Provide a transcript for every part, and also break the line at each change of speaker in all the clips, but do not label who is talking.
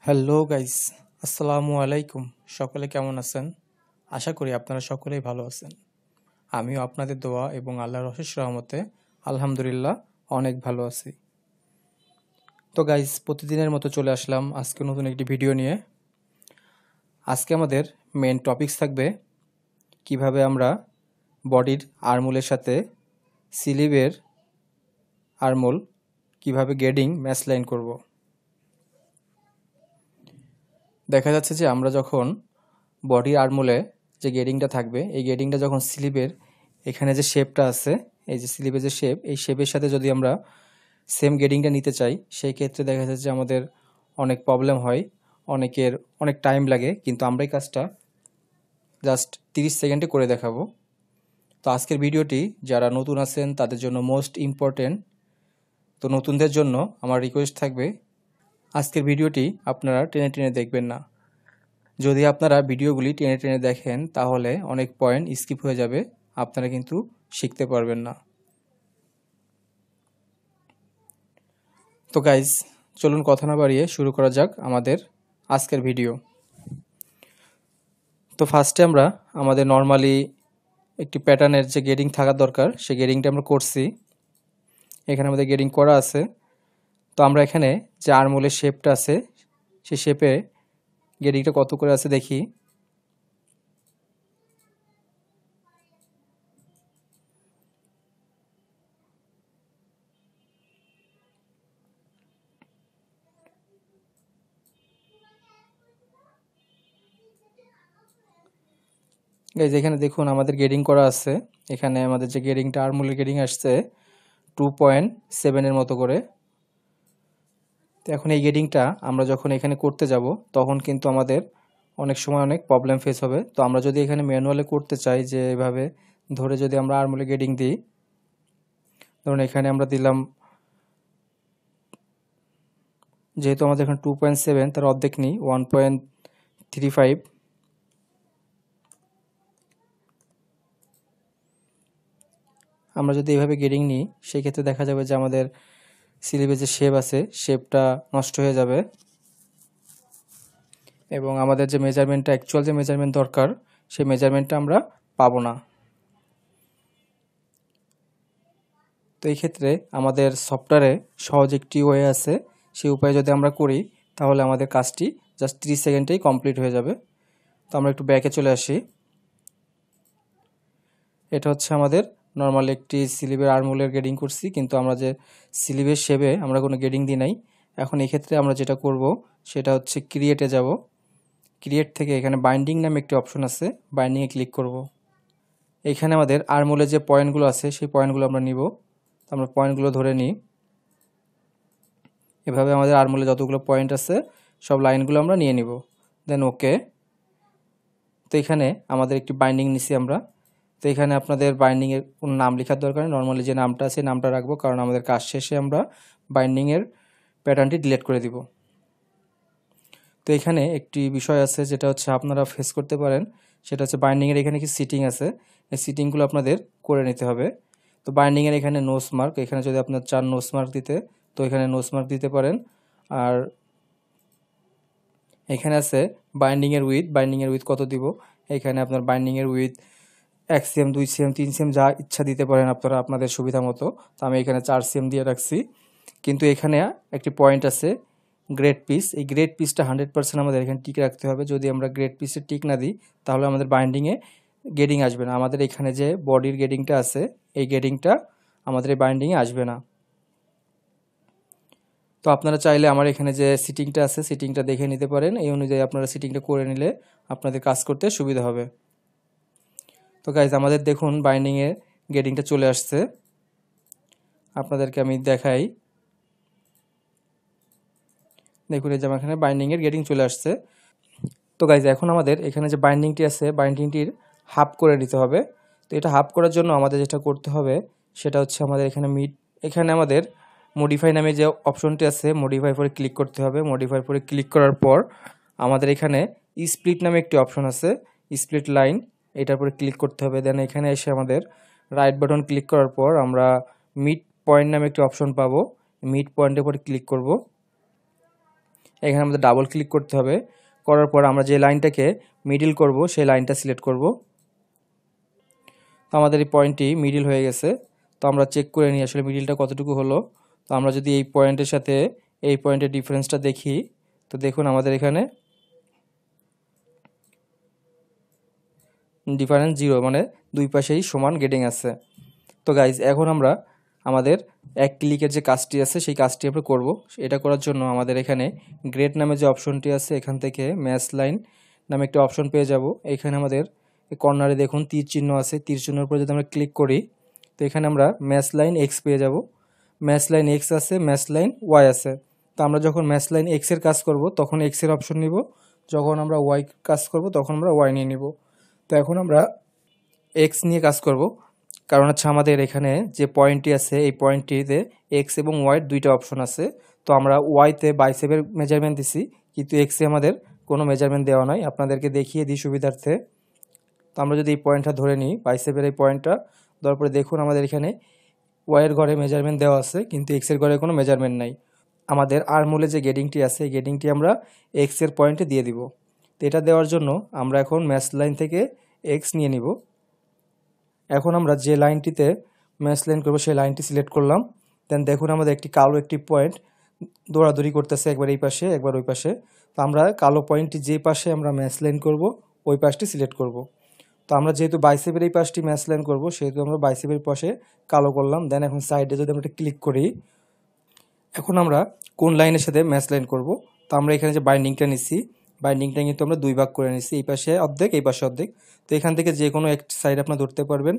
Hello guys, আসসালামু আলাইকুম। সকলে কেমন আছেন? আশা করি আপনারা সকলেই ভালো আছেন। আমিও আপনাদের দোয়া এবং আল্লাহর অশেষ রহমতে আলহামদুলিল্লাহ অনেক ভালো আছি। তো গাইস, প্রতিদিনের মতো চলে আসলাম আজকে নতুন একটি ভিডিও নিয়ে। আজকে আমাদের মেন টপিকস থাকবে কিভাবে আমরা বডির আর্মোলের সাথে স্লিভের আর্মোল কিভাবে গেডিং ম্যাচ লাইন করব। দেখা যাচ্ছে যে আমরা যখন বডির আর্মোলে যে গেডিংটা থাকবে, এই গেডিংটা যখন স্লিভের এখানে যে শেপটা আছে, এই যে স্লিভের যে শেপ, এই শেপের সাথে যদি আমরা সেম গেডিংটা নিতে চাই, সেই ক্ষেত্রে দেখা যাচ্ছে যে আমাদের অনেক প্রবলেম হয়, অনেকের অনেক টাইম লাগে, কিন্তু আমরা এই কাজটা জাস্ট 30 সেকেন্ডে করে দেখাবো। তো আজকের ভিডিওটি যারা নতুন আছেন তাদের জন্য মোস্ট ইম্পর্টেন্ট। তো নতুনদের জন্য আমার রিকোয়েস্ট থাকবে, আজকের ভিডিওটি আপনারা টেনে টেনে দেখবেন না। যদি আপনারা ভিডিওগুলি টেনে টেনে দেখেন তাহলে অনেক পয়েন্ট স্কিপ হয়ে যাবে, আপনারা কিন্তু শিখতে পারবেন না। তো গাইজ, চলুন কথা না বাড়িয়ে শুরু করা যাক আমাদের আজকের ভিডিও। তো ফার্স্টে আমরা আমাদের নর্মালি একটি প্যাটার্নের যে গেডিং থাকা দরকার সেই গেডিংটা আমরা করছি। এখানে আমাদের গেডিং করা আছে। তো আমরা এখানে যে আর্মহোলের শেপটা আছে সেই শেপে গেডিংটা কত করে আছে দেখি। গাইজ, এখানে দেখুন আমাদের গেডিং করা আছে। এখানে আমাদের যে গেডিংটা আর্মহোলের গেডিং আসছে 2.7 মতো করে। তো এখন এই গেডিংটা আমরা যখন এখানে করতে যাব তখন কিন্তু আমাদের অনেক সময় অনেক প্রবলেম ফেস হবে। তো আমরা যদি এখানে ম্যানুয়ালে করতে চাই, যে এভাবে ধরে যদি আমরা আর্মহোলে গেডিং দিই, ধরুন এখানে আমরা দিলাম, যেহেতু আমাদের এখানে 2.7 তার অর্ধেক নিই 1.35। আমরা যদি এইভাবে গেডিং নিই সেই ক্ষেত্রে দেখা যাবে যে আমাদের স্লিভে যে শেপ আছে শেপটা নষ্ট হয়ে যাবে এবং আমাদের যে মেজারমেন্টটা, অ্যাকচুয়াল যে মেজারমেন্ট দরকার সেই মেজারমেন্টটা আমরা পাবো না। তো এই ক্ষেত্রে আমাদের সফটওয়্যারে সহজ একটি ওয়ে আছে, সেই উপায়ে যদি আমরা করি তাহলে আমাদের কাজটি জাস্ট 30 সেকেন্ডেই কমপ্লিট হয়ে যাবে। তো আমরা একটু ব্যাকে চলে আসি। এটা হচ্ছে আমাদের নর্মাল একটি স্লিভের আর্মহোলের গেডিং করছি, কিন্তু আমরা যে স্লিভের শেপে আমরা কোনো গেডিং দিই নাই। এখন এক্ষেত্রে আমরা যেটা করব সেটা হচ্ছে ক্রিয়েটে যাব। ক্রিয়েট থেকে এখানে বাইন্ডিং নামে একটি অপশন আছে, বাইন্ডিংয়ে ক্লিক করব। এখানে আমাদের আর্মহোলের যে পয়েন্টগুলো আছে সেই পয়েন্টগুলো আমরা নিব। তো আমরা পয়েন্টগুলো ধরে নিই। এভাবে আমাদের আর্মহোলে যতগুলো পয়েন্ট আছে সব লাইনগুলো আমরা নিয়ে নিব, দেন ওকে। তো এখানে আমাদের একটি বাইন্ডিং নিছি আমরা। তো এখানে আপনাদের বাইন্ডিংয়ের কোনো নাম লেখার দরকার নেই, নর্মালি যে নামটা আছে নামটা রাখবো, কারণ আমাদের কাজ শেষে আমরা বাইন্ডিংয়ের প্যাটার্নটি ডিলিট করে দিব। তো এখানে একটি বিষয় আছে যেটা হচ্ছে আপনারা ফেস করতে পারেন, সেটা হচ্ছে বাইন্ডিংয়ের এখানে কি সিটিং আছে, এই সিটিংগুলো আপনাদের করে নিতে হবে। তো বাইন্ডিংয়ের এখানে নোস মার্ক, এখানে যদি আপনার চান নোস মার্ক দিতে তো এখানে নোস মার্ক দিতে পারেন। আর এখানে আছে বাইন্ডিংয়ের উইথ কত দিব, এখানে আপনার বাইন্ডিংয়ের উইথ 1 cm 2 cm 3 cm যা ইচ্ছা দিতে পারেন আপনারা আপনাদের সুবিধা মতো। তো আমি এখানে 4 cm দিয়ে রাখছি। কিন্তু এখানে একটি পয়েন্ট আছে গ্রেড পিস, এই গ্রেড পিসটা 100% আমাদের এখানে টিক রাখতে হবে। যদি আমরা গ্রেড পিসে টিক না দিই তাহলে আমাদের বাইন্ডিংয়ে গেডিং আসবে না। আমাদের এখানে যে বডির গেডিংটা আছে এই গেডিংটা আমাদের এই বাইন্ডিংয়ে আসবে না। তো আপনারা চাইলে আমার এখানে যে সিটিংটা আছে সিটিংটা দেখে নিতে পারেন, এই অনুযায়ী আপনারা সিটিংটা করে নিলে আপনাদের কাজ করতে সুবিধা হবে। তো গাইজ, আমাদের দেখুন বাইন্ডিংয়ে গেডিংটা চলে আসছে, আপনাদেরকে আমি দেখাই। দেখুন এই যে আমার এখানে বাইন্ডিংয়ের গেডিং চলে আসছে। তো গাইজ, এখন আমাদের এখানে যে বাইন্ডিংটি আছে বাইন্ডিংটির হাফ করে নিতে হবে। তো এটা হাফ করার জন্য আমাদের যেটা করতে হবে সেটা হচ্ছে আমাদের এখানে আমাদের মডিফাই নামে যে অপশনটি আছে মডিফাই পরে ক্লিক করতে হবে। মডিফাই পরে ক্লিক করার পর আমাদের এখানে স্প্লিট নামে একটি অপশন আছে, স্প্লিট লাইন, এটার পরে ক্লিক করতে হবে। দেন এখানে এসে আমাদের রাইট বাটন ক্লিক করার পর আমরা মিড পয়েন্ট নামে একটি অপশন পাবো, মিড পয়েন্টের পরে ক্লিক করব। এখানে আমাদের ডাবল ক্লিক করতে হবে। করার পর আমরা যে লাইনটাকে মিডিল করব সেই লাইনটা সিলেক্ট করব। তো আমাদের এই পয়েন্টটি মিডিল হয়ে গেছে। তো আমরা চেক করে নিই আসলে মিডিলটা কতটুকু হলো। তো আমরা যদি এই পয়েন্টের সাথে এই পয়েন্টের ডিফারেন্সটা দেখি, তো দেখুন আমাদের এখানে ডিফারেন্স 0, মানে দুই পাশেই সমান গেটিং আছে। তো গাইজ এখন আমরা আমাদের এক ক্লিকের যে কাজটি আছে সেই কাজটি আমরা করব। এটা করার জন্য আমাদের এখানে গ্রেড নামে যে অপশনটি আছে এখান থেকে ম্যাচ লাইন নামে একটা অপশন পেয়ে যাব। এখানে আমাদের কর্নারে দেখুন তীর চিহ্ন আছে, তীর চিহ্নের উপর যদি আমরা ক্লিক করি তো এখানে আমরা ম্যাচ লাইন এক্স পেয়ে যাব। ম্যাচ লাইন এক্স আছে, ম্যাচ লাইন ওয়াই আছে। তো আমরা যখন ম্যাচ লাইন এক্স এর কাজ করব তখন এক্স এর অপশন নিব, যখন আমরা ওয়াই কাজ করব তখন আমরা ওয়াই নিয়ে নিব। তো এখন আমরা এক্স নিয়ে কাজ করব, কারণ হচ্ছে আমাদের এখানে যে পয়েন্টটি আছে এই পয়েন্টটিতে এক্স এবং ওয়াইয়ের দুইটা অপশন আছে। তো আমরা ওয়াইতে বাইসেপের মেজারমেন্ট দিছি, কিন্তু এক্সে আমাদের কোনো মেজারমেন্ট দেওয়া নয়, আপনাদেরকে দেখিয়ে দিই সুবিধার্থে। তো আমরা যদি এই পয়েন্টটা ধরে নিই, বাইসেপের এই পয়েন্টটা ধরার পরে দেখুন আমাদের এখানে ওয়াইয়ের ঘরে মেজারমেন্ট দেওয়া আছে, কিন্তু এক্সের ঘরে কোনো মেজারমেন্ট নাই। আমাদের আর্মহোলে যে গেডিংটি আছে এই গেডিংটি আমরা এক্সের পয়েন্টে দিয়ে দিব। তো এটা দেওয়ার জন্য আমরা এখন ম্যাচ লাইন থেকে এক্স নিয়ে নিব। এখন আমরা যে লাইনটিতে ম্যাচ লাইন করবো সেই লাইনটি সিলেক্ট করলাম। দেন দেখুন আমাদের একটি কালো একটি পয়েন্ট দৌড়াদৌড়ি করতেছে, একবার এই পাশে একবার ওই পাশে। তো আমরা কালো পয়েন্টটি যে পাশে আমরা ম্যাচ লাইন করব ওই পাশটি সিলেক্ট করব। তো আমরা যেহেতু বাইসেপের এই পাশটি ম্যাচ লাইন করবো সেহেতু আমরা বাইসেপের পাশে কালো করলাম। দেন এখন সাইডে যদি আমরা ক্লিক করি, এখন আমরা কোন লাইনের সাথে ম্যাচ লাইন করব। তো আমরা এখানে যে বাইন্ডিংটা নিচ্ছি, বাইন্ডিংটা কিন্তু আমরা দুই ভাগ করে নিচ্ছি, এই পাশে অর্ধেক এই পাশে অর্ধেক। তো এখান থেকে যে কোনো এক সাইড আপনার ধরতে পারবেন।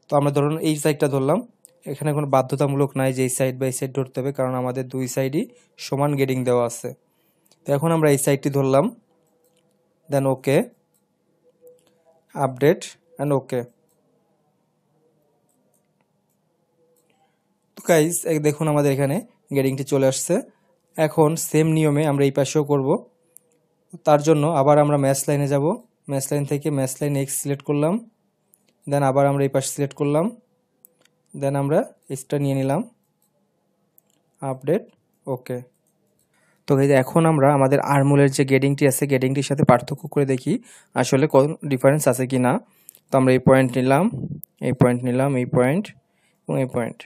তো আমরা ধরুন এই সাইডটা ধরলাম, এখানে কোনো বাধ্যতামূলক নাই যে এই সাইড বা এই সাইড ধরতে হবে, কারণ আমাদের দুই সাইডই সমান গেডিং দেওয়া আছে। তো এখন আমরা এই সাইডটি ধরলাম, দেন ওকে, আপডেট অ্যান্ড ওকে। তো গাইস দেখুন আমাদের এখানে গেডিংটি চলে আসছে। এখন সেম নিয়মে আমরা এই পাশেও করব। তার জন্য আবার আমরা ম্যাচ লাইনে যাব, ম্যাচ লাইন থেকে ম্যাচ লাইন এক্স সিলেক্ট করলাম, দেন আবার আমরা এই পাশে সিলেক্ট করলাম, দেন আমরা এক্সটা নিয়ে নিলাম, আপডেট ওকে। তো গাইস এখন আমরা আমাদের আর্মহোলের যে গেডিংটি আছে গেডিংটির সাথে পার্থক্য করে দেখি আসলে কোন ডিফারেন্স আছে কি না। তো আমরা এই পয়েন্ট নিলাম, এই পয়েন্ট নিলাম, এই পয়েন্ট এবং এই পয়েন্ট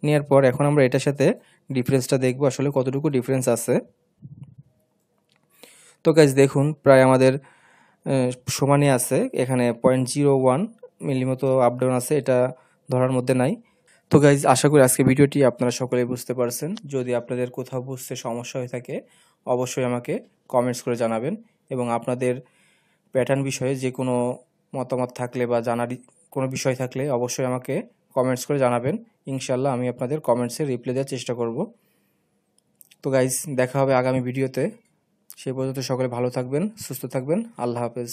নেওয়ার পর এখন আমরা এটার সাথে ডিফারেন্সটা দেখব আসলে কতটুকু ডিফারেন্স আছে। তো গাইস দেখুন প্রায় আমাদের সমানই আছে, এখানে 0.01 মিলি মতো আপডাউন আছে, এটা ধরার মধ্যে নাই। তো গাইজ আশা করি আজকে ভিডিওটি আপনারা সকলেই বুঝতে পারছেন। যদি আপনাদের কোথাও বুঝতে সমস্যা হয়ে থাকে অবশ্যই আমাকে কমেন্টস করে জানাবেন, এবং আপনাদের প্যাটার্ন বিষয়ে যে কোনো মতামত থাকলে বা জানার কোনো বিষয় থাকলে অবশ্যই আমাকে কমেন্টস করে জানাবেন। ইনশাল্লাহ আমি আপনাদের কমেন্টসে রিপ্লাই দেওয়ার চেষ্টা করব। তো গাইজ দেখা হবে আগামী ভিডিওতে। সেই পর্যন্ত সকলে ভালো থাকবেন, সুস্থ থাকবেন। আল্লাহ হাফেজ।